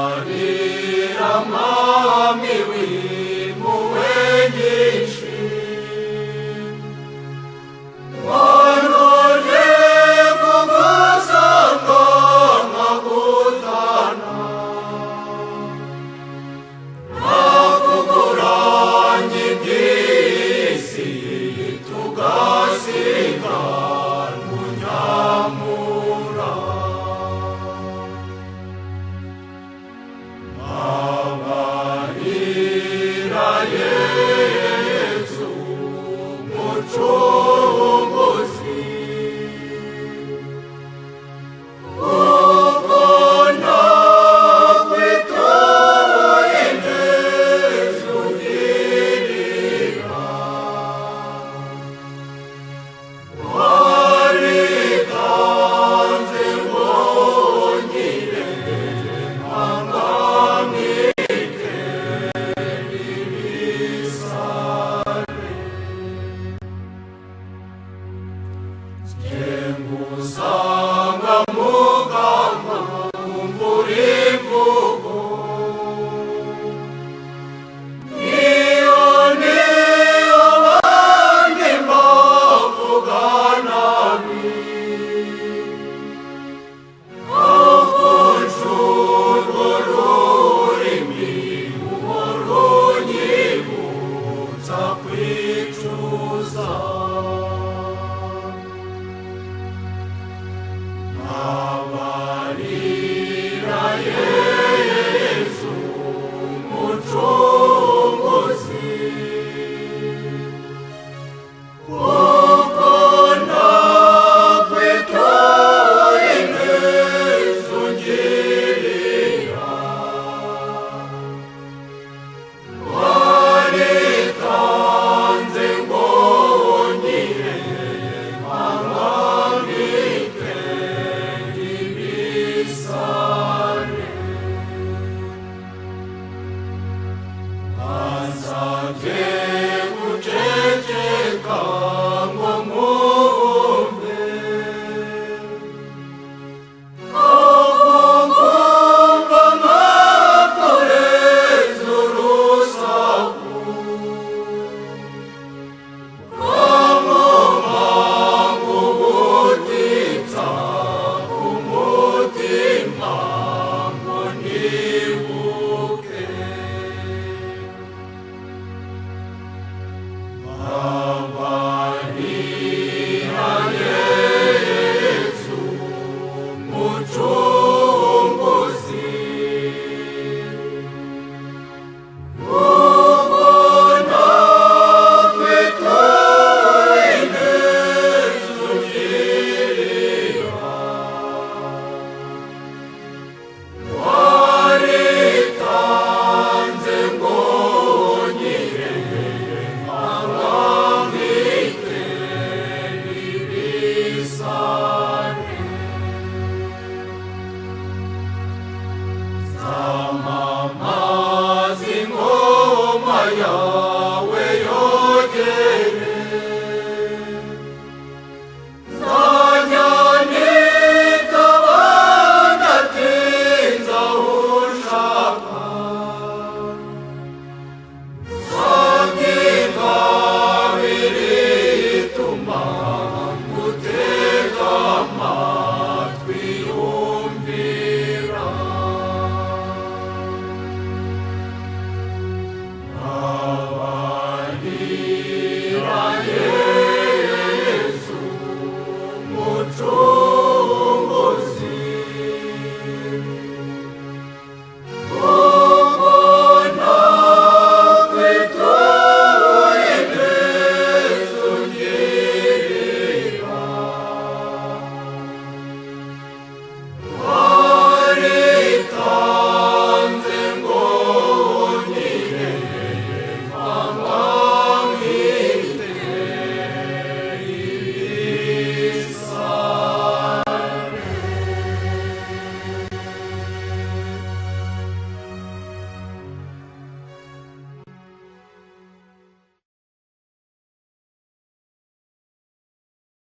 abarira mwami w'impuhwe nyinshi, wanoje kugusanga nkagutana, nakuguranye iby'isi tugasigana unyamura. Abarira Yesu Mucunguzi, kuko nakwituye neza ungirira, waritanze ngo ngire nkangamike ibisare. Ngusanga muganga umvura imvugo, iyo niyo bandi bavuga nabi, urwo rurimi uhora unyibutsa kwicuza. Abarira Yesu Mucunguzi, kuko nakwituye neza ungirira, waritanze ngo ngire nkangamike ibisare. Wansabye guceceka ngo nkumve, nkumva nkakoreza urusaku, nkamumanga ubutitsa umutima ngo nibuke. Abarira Yesu Mucunguzi, kuko nakwituye neza ungirira, waritanze ngo ngire nkangamike ibisare. Zamamaza ingoma yawe